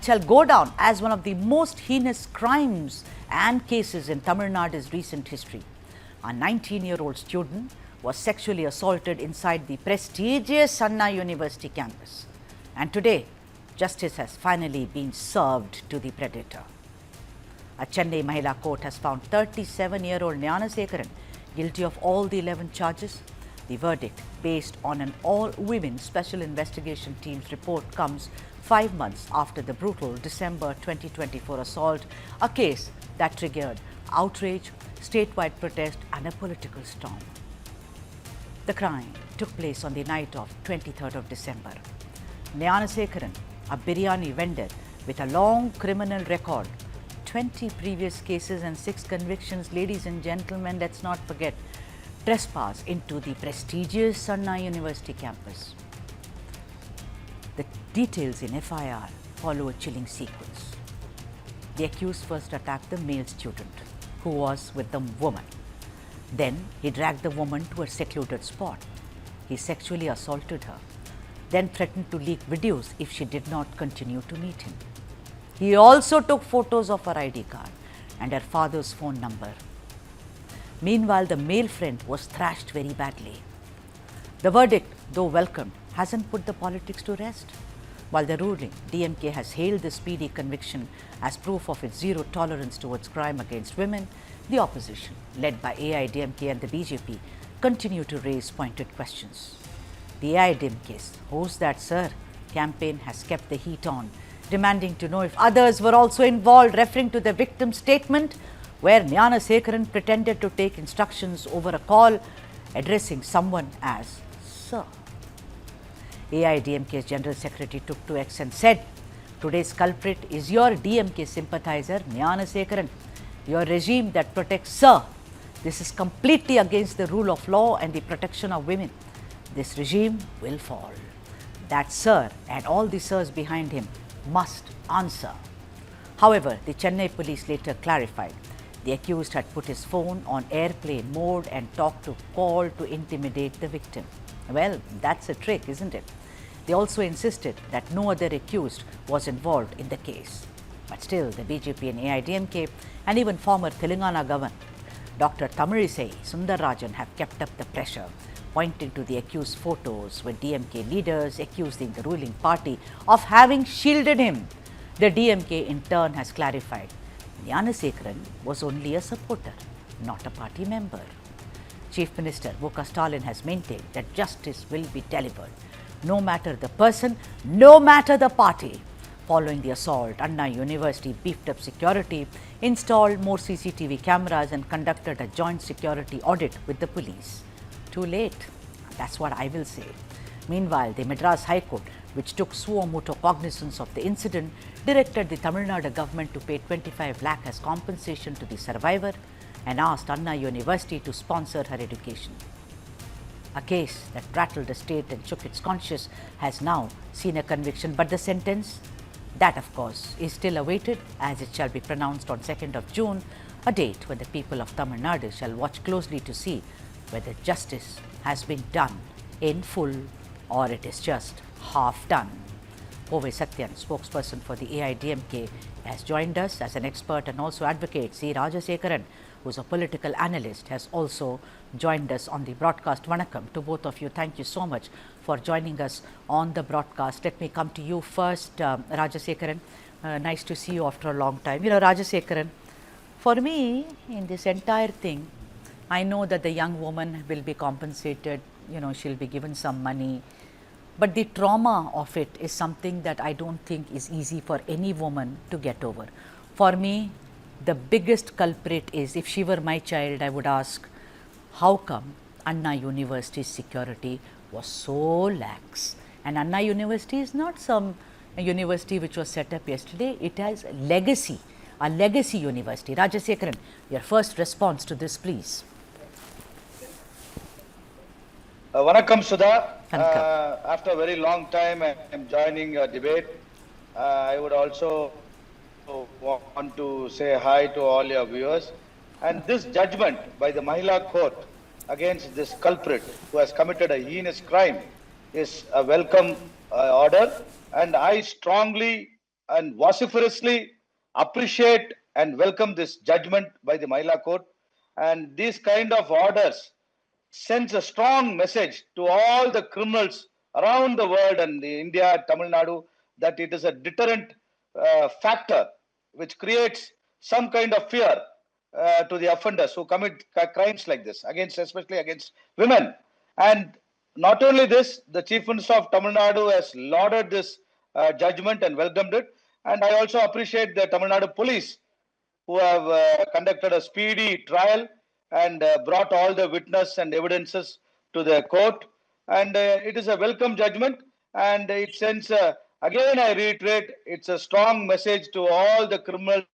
shall go down as one of the most heinous crimes and cases in Tamil Nadu's recent history. A 19-year-old student was sexually assaulted inside the prestigious Anna University campus. And today, justice has finally been served to the predator. A Chennai Mahila court has found 37-year-old Gnanasekaran guilty of all the 11 charges. The verdict, based on an all-women special investigation team's report, comes 5 months after the brutal December 2024 assault, a case that triggered outrage, statewide protest and a political storm. The crime took place on the night of 23rd of December. Gnanasekaran, a biryani vendor with a long criminal record, 20 previous cases and 6 convictions, ladies and gentlemen, let's not forget, trespass into the prestigious Anna University campus. The details in FIR follow a chilling sequence. The accused first attacked the male student, who was with the woman. Then he dragged the woman to a secluded spot. He sexually assaulted her, then threatened to leak videos if she did not continue to meet him. He also took photos of her ID card and her father's phone number. Meanwhile, the male friend was thrashed very badly. The verdict, though welcomed, hasn't put the politics to rest. While the ruling, DMK has hailed the speedy conviction as proof of its zero tolerance towards crime against women, the opposition, led by AIDMK and the BJP, continue to raise pointed questions. The AIDMK's "Who's That Sir?" campaign has kept the heat on, demanding to know if others were also involved, referring to the victim's statement where Gnanasekaran pretended to take instructions over a call, addressing someone as "Sir." AIDMK's General Secretary took to X and said, "Today's culprit is your DMK sympathizer, Gnanasekaran, your regime that protects Sir. This is completely against the rule of law and the protection of women. This regime will fall. That Sir and all the Sirs behind him must answer." However, the Chennai police later clarified the accused had put his phone on airplane mode and talked to call to intimidate the victim. Well, that's a trick, isn't it? They also insisted that no other accused was involved in the case. But still, the BJP and AIDMK and even former Telangana governor Dr. Tamilisai Sundararajan have kept up the pressure, pointing to the accused photos with DMK leaders accusing the ruling party of having shielded him. The DMK in turn has clarified Gnanasekaran was only a supporter, not a party member. Chief Minister Muka Stalin has maintained that justice will be delivered, no matter the person, no matter the party. Following the assault, Anna University beefed up security, installed more CCTV cameras and conducted a joint security audit with the police. Too late, that's what I will say. Meanwhile, the Madras High Court, which took suo motu cognizance of the incident, directed the Tamil Nadu government to pay 25 lakh as compensation to the survivor and asked Anna University to sponsor her education. A case that rattled the state and shook its conscience has now seen a conviction, but the sentence, that of course is still awaited, as it shall be pronounced on 2nd of June, a date when the people of Tamil Nadu shall watch closely to see whether justice has been done in full or it is just half done. Ove Satyan, spokesperson for the AIDMK, has joined us as an expert and also advocate. C. Rajasekaran, who is a political analyst, has also joined us on the broadcast. Vanakkam to both of you. Thank you so much for joining us on the broadcast. Let me come to you first, Rajasekaran. Nice to see you after a long time. You know, Rajasekaran, for me, in this entire thing, I know that the young woman will be compensated, you know, she'll be given some money. But the trauma of it is something that I don't think is easy for any woman to get over. For me, the biggest culprit is, if she were my child, I would ask, how come Anna University's security was so lax? And Anna University is not some university which was set up yesterday. It has a legacy university. Rajasekaran, your first response to this, please. Vanakkam, Sudha. After a very long time, I am joining a debate. I would also want to say hi to all your viewers. And this judgment by the Mahila court against this culprit who has committed a heinous crime is a welcome order. And I strongly and vociferously appreciate and welcome this judgment by the Mahila Court. And these kind of orders sends a strong message to all the criminals around the world and India, Tamil Nadu, that it is a deterrent factor which creates some kind of fear to the offenders who commit crimes like this, against, especially against women. And not only this, the Chief Minister of Tamil Nadu has lauded this judgment and welcomed it. And I also appreciate the Tamil Nadu police who have conducted a speedy trial and brought all the witness and evidences to the court. And it is a welcome judgment, and it sends, again I reiterate, it's a strong message to all the criminals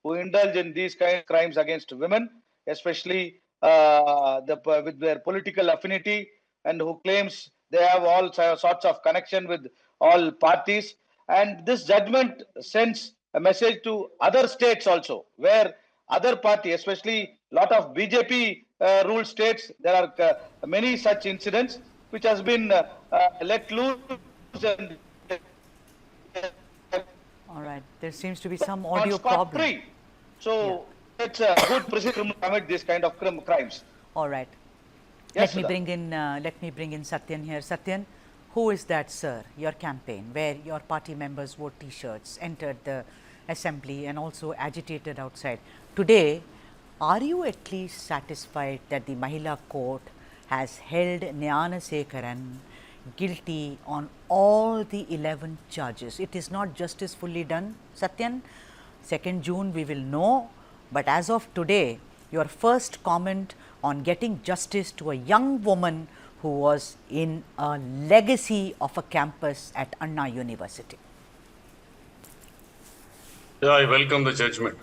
who indulge in these kind of crimes against women, especially with their political affinity, and who claims they have all sorts of connection with all parties. And this judgment sends a message to other states also, where other party, especially lot of BJP ruled states, there are many such incidents which has been let loose and All right. There seems to be some audio problem. free. So it's a good precedent to commit this kind of crimes. All right. Yes, Let me bring in Satyan here. Satyan, who is that, sir? Your campaign, where your party members wore T-shirts, entered the assembly, and also agitated outside. Today, are you at least satisfied that the Mahila Court has held Gnanasekaran guilty on all the 11 charges? It is not justice fully done, Satyan. 2nd June we will know, but as of today, your first comment on getting justice to a young woman who was in a legacy of a campus at Anna University. Yeah, I welcome the judgment.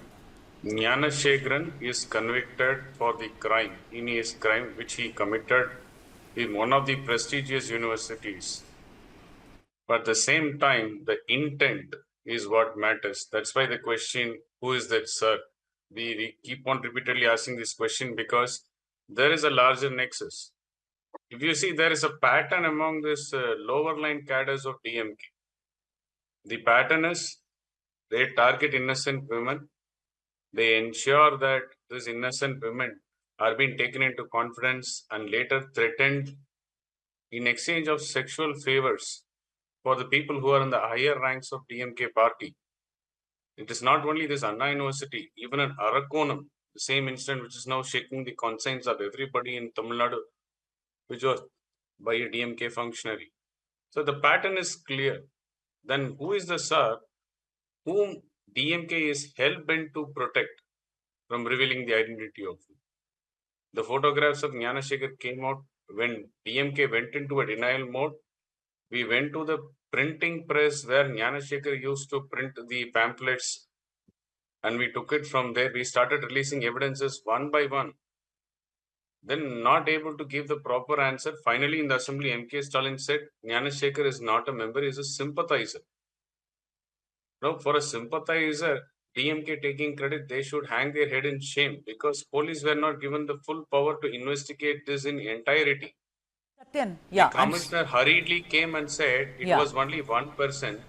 Gnanasekaran is convicted for the crime, heinous crime which he committed in one of the prestigious universities. But at the same time, the intent is what matters. That's why the question, who is that, sir? We keep on repeatedly asking this question because there is a larger nexus. If you see, there is a pattern among this lower line cadres of DMK. The pattern is they target innocent women. They ensure that these innocent women are being taken into confidence and later threatened in exchange of sexual favors for the people who are in the higher ranks of DMK party. It is not only this Anna University, even in Arakonam, the same incident which is now shaking the conscience of everybody in Tamil Nadu, which was by a DMK functionary. So the pattern is clear. Then who is the sir whom DMK is hell-bent to protect from revealing the identity of him? The photographs of Gnanasekaran came out when DMK went into a denial mode. We went to the printing press where Gnanasekaran used to print the pamphlets, and we took it from there. We started releasing evidences one by one. Then not able to give the proper answer. Finally, in the assembly, M.K. Stalin said, Gnanasekaran is not a member, he is a sympathizer. Now, for a sympathizer, DMK taking credit, they should hang their head in shame because police were not given the full power to investigate this in entirety. Satyan, yeah. The commissioner hurriedly came and said it was only one person,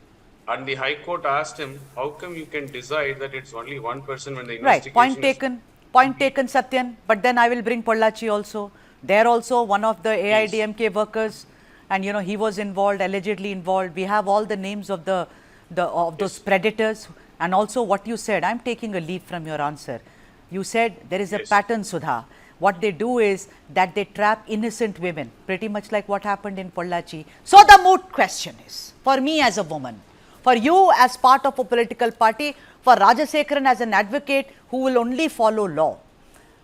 and the High Court asked him, how come you can decide that it's only one person when the investigation Point taken, Satyan. But then I will bring Pollachi also. There also one of the AIDMK workers, and you know he was involved, allegedly involved. We have all the names of those predators, and also what you said. I'm taking a leap from your answer. You said there is a pattern, Sudha. What they do is that they trap innocent women, pretty much like what happened in Pollachi. So the moot question is, for me as a woman, for you as part of a political party, for Gnanasekaran as an advocate who will only follow law,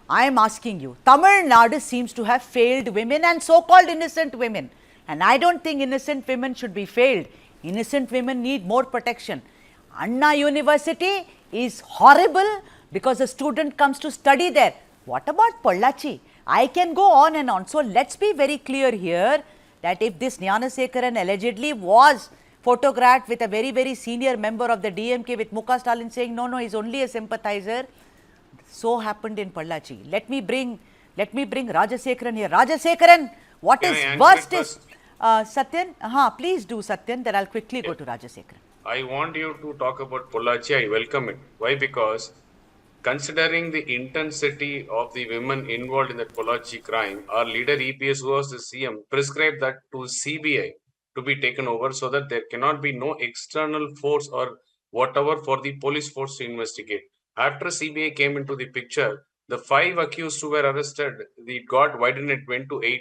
I am asking you, Tamil Nadu seems to have failed women and so-called innocent women. And I don't think innocent women should be failed. Innocent women need more protection. Anna University is horrible because a student comes to study there. What about Pollachi? I can go on and on. So let's be very clear here that if this Gnanasekaran allegedly was photographed with a very, very senior member of the DMK with Mukha Stalin saying, no, he's only a sympathizer. So happened in Pollachi. Let me bring Gnanasekaran here. Gnanasekaran, what is worst is, Satyan, please do Satyan, then I'll quickly go to Gnanasekaran. I want you to talk about Pollachi. I welcome it. Why? Because considering the intensity of the women involved in that Pollachi crime, our leader EPS, who was the CM, prescribed that to CBI to be taken over so that there cannot be no external force or whatever for the police force to investigate. After CBI came into the picture, the 5 accused who were arrested, the got widened, it went to 8.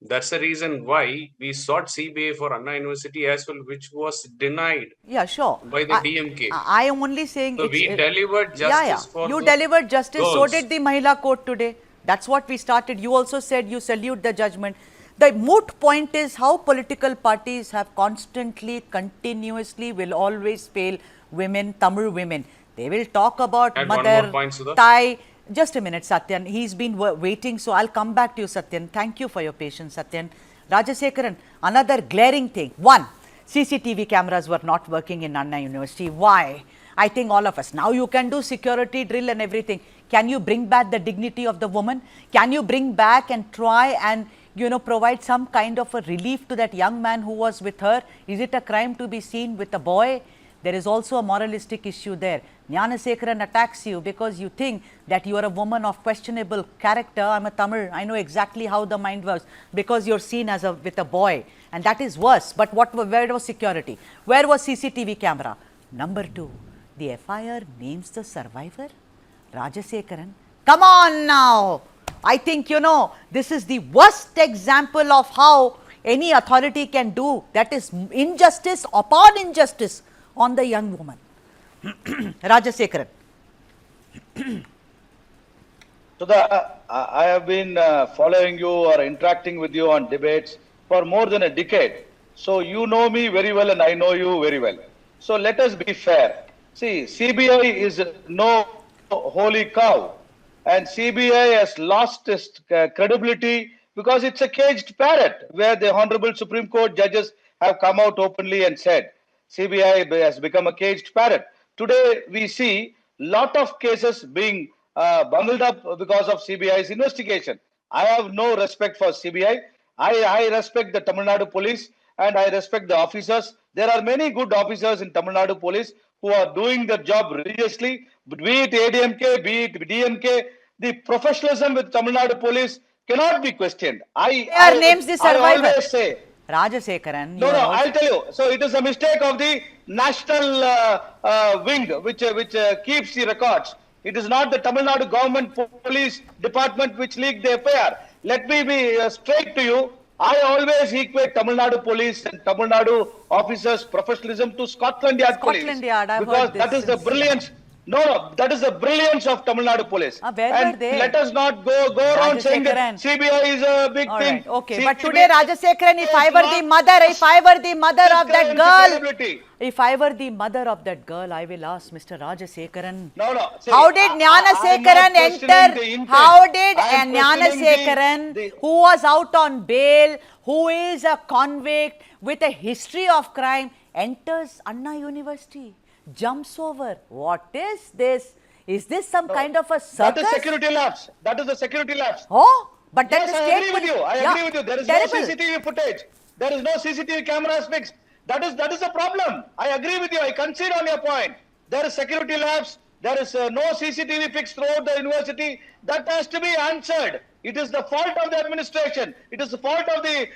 That's the reason why we sought CBI for Anna University as well, which was denied Yeah, sure. by the DMK. I am only saying So it's. we delivered Yeah, yeah. justice for You those delivered justice, so girls. did the Mahila court today. That's what we started. You also said you salute the judgment. The moot point is how political parties have constantly, continuously, will always fail women, Tamil women. They will talk about Add one mother, more point, Sudha. Thai. Just a minute, Satyan. He's been waiting, so I'll come back to you, Satyan. Thank you for your patience, Satyan. Rajasekaran, another glaring thing. One, CCTV cameras were not working in Anna University. Why? I think all of us. Now you can do security drill and everything. Can you bring back the dignity of the woman? Can you bring back and try and, provide some kind of a relief to that young man who was with her? Is it a crime to be seen with a boy? There is also a moralistic issue there. Gnanasekaran attacks you because you think that you are a woman of questionable character. I'm a Tamil. I know exactly how the mind works because you're seen as with a boy, and that is worse. But where was security? Where was CCTV camera? Number 2, the FIR names the survivor, Rajasekaran. Come on now. I think this is the worst example of how any authority can do, that is injustice upon injustice on the young woman. Rajasekaran. Sudha, I have been following you or interacting with you on debates for more than a decade. So you know me very well and I know you very well. So let us be fair. See, CBI is no holy cow, and CBI has lost its credibility because it's a caged parrot, where the Honorable Supreme Court judges have come out openly and said CBI has become a caged parrot. Today we see lot of cases being bungled up because of CBI's investigation. I have no respect for CBI. I respect the Tamil Nadu police and I respect the officers. There are many good officers in Tamil Nadu police who are doing their job religiously, be it ADMK, be it DMK. The professionalism with Tamil Nadu police cannot be questioned. Names the I survivor. always say, Rajasekaran. no, I'll tell you. So it is a mistake of the national wing, which keeps the records. It is not the Tamil Nadu government police department which leaked the FIR. Let me be straight to you. I always equate Tamil Nadu police and Tamil Nadu officers' professionalism to Scotland Yard police. Scotland Yard, I've because heard this that is the brilliance. No, that is the brilliance of Tamil Nadu police. Where and were they? let us not go around saying that CBI is a big All thing. right, okay. CBI But today, Rajasekaran, if I were the mother of that girl, if I were the mother of that girl, I will ask Mr. Rajasekaran. No. See, how did Gnanasekaran enter? How did Gnanasekaran, who was out on bail, who is a convict with a history of crime, enters Anna University, jumps over? What is this? Is this some kind of a circus? That is security lapse. That is the security lapse. Oh, but that yes, is I agree with you. I agree with you. There is terrible. no CCTV footage. There is no CCTV cameras fixed. That is a problem. I agree with you. I concede on your point. There is security lapse. There is no CCTV fixed throughout the university. That has to be answered. It is the fault of the administration. It is the fault of the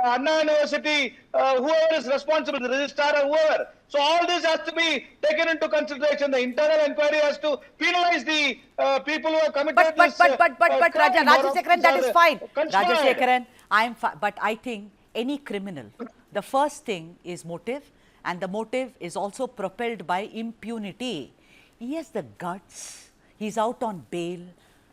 Anna University, whoever is responsible, the registrar or whoever. So all this has to be taken into consideration. The internal inquiry has to penalize the people who have committed this crime. Rajasekaran, that is fine. Rajasekaran, but I think any criminal, the first thing is motive, and the motive is also propelled by impunity. He has the guts. He's out on bail.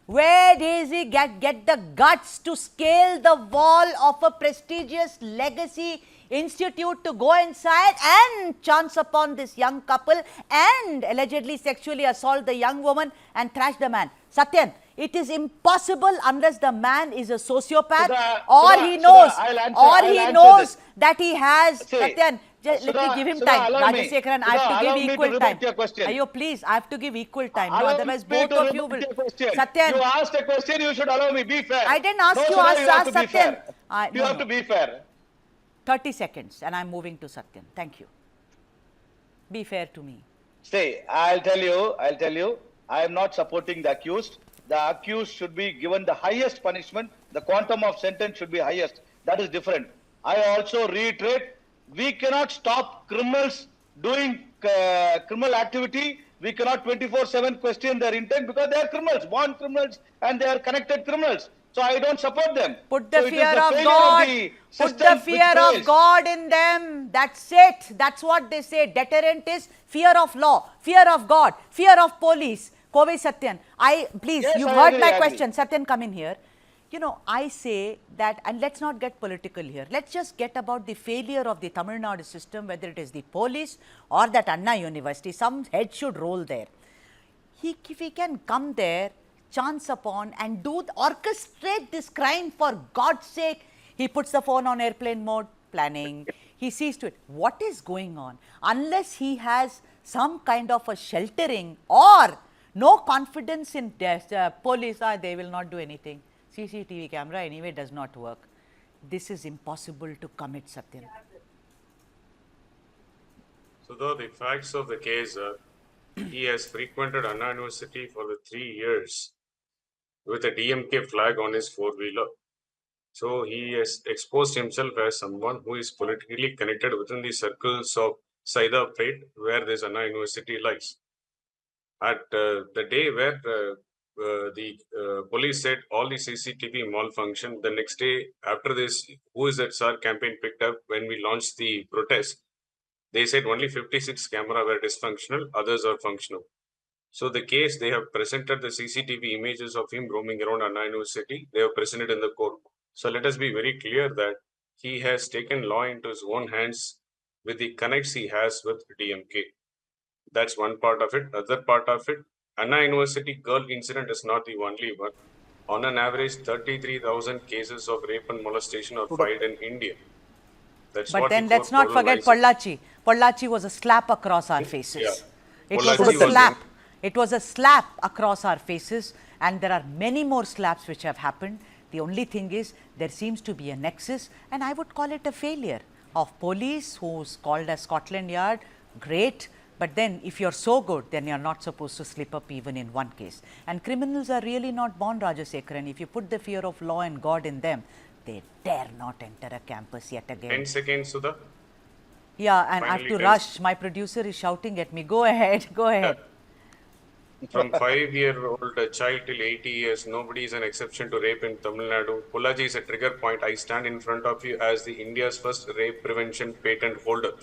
Where does he get the guts to scale the wall of a prestigious legacy institute to go inside and chance upon this young couple and allegedly sexually assault the young woman and thrash the man? Satyan, it is impossible unless the man is a sociopath or he knows that he has. Satyan, let me give him time. Rajasekaran, I have to give equal time. Ayo, please, I have to give equal time. No, otherwise both of you will. Satyan, you asked a question, you should allow me. Be fair. I didn't ask you. Ask Satyan. You have to be fair. 30 seconds and I'm moving to Satyan. Thank you. Be fair to me. Stay. I'll tell you, I am not supporting the accused. The accused should be given the highest punishment. The quantum of sentence should be highest. That is different. I also reiterate, we cannot stop criminals doing criminal activity. We cannot 24/7 question their intent because they are criminals, born criminals, and they are connected criminals. So I don't support them. Put the So it is fear the of failure God. the Put the system which fear of fails. God in them. That's it. That's what they say. Deterrent is fear of law, fear of God, fear of police. Kovai Satyan, please, Yes, you've I heard agree, my I agree. question. Satyan, come in here. You know, I say that, and let's not get political here. Let's just get about the failure of the Tamil Nadu system, whether it is the police or that Anna University. Some head should roll there. If he can come there, chance upon and orchestrate this crime for God's sake, he puts the phone on airplane mode, planning, he sees to it. What is going on? Unless he has some kind of a sheltering or no confidence in police, they will not do anything. CCTV camera anyway does not work. This is impossible to commit, Satyan. So the facts of the case are, he has frequented Anna University for the 3 years with a DMK flag on his four-wheeler. So he has exposed himself as someone who is politically connected within the circles of Saidapet, where this Anna University lies. At the day where the police said all the CCTV malfunction, the next day after this, who is that sir campaign picked up when we launched the protest, they said only 56 camera were dysfunctional, others are functional. So the case, they have presented the CCTV images of him roaming around Anna University. They have presented in the court. So let us be very clear that he has taken law into his own hands with the connects he has with DMK. That's one part of it. Other part of it, Anna University girl incident is not the only one. On an average, 33,000 cases of rape and molestation are filed in India. That's But what then the let's court not forget problematizes. Pollachi. Pollachi was a slap across our faces. Yeah. It was a Pollachi was slap. It was a slap across our faces, and there are many more slaps which have happened. The only thing is there seems to be a nexus, and I would call it a failure of police who's called as Scotland Yard. Great. But then if you're so good, then you're not supposed to slip up even in one case. And criminals are really not born, Gnanasekaran. If you put the fear of law and God in them, they dare not enter a campus yet again. 10 seconds, Sudha. Yeah, and I have Finally, to rush. My producer is shouting at me. Go ahead, go ahead. From 5-year-old child till 80 years, nobody is an exception to rape in Tamil Nadu. Pollachi is a trigger point. I stand in front of you as the India's first rape prevention patent holder,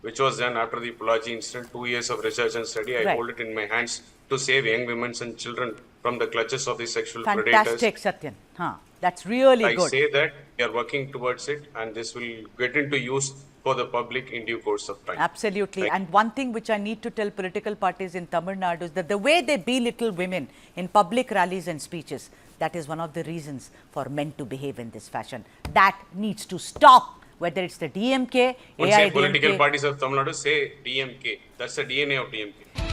which was done after the Pollachi incident. 2 years of research and study. I Right. hold it in my hands to save young women and children from the clutches of the sexual Fantastic, predators. Satyan. That's really I good. say that we are working towards it, and this will get into use for the public in due course of time. Absolutely. Thank And one thing which I need to tell political parties in Tamil Nadu is that the way they belittle women in public rallies and speeches, that is one of the reasons for men to behave in this fashion. That needs to stop, whether it's the DMK, Don't say AIDMK. political parties of Tamil Nadu, say DMK. That's the DNA of DMK.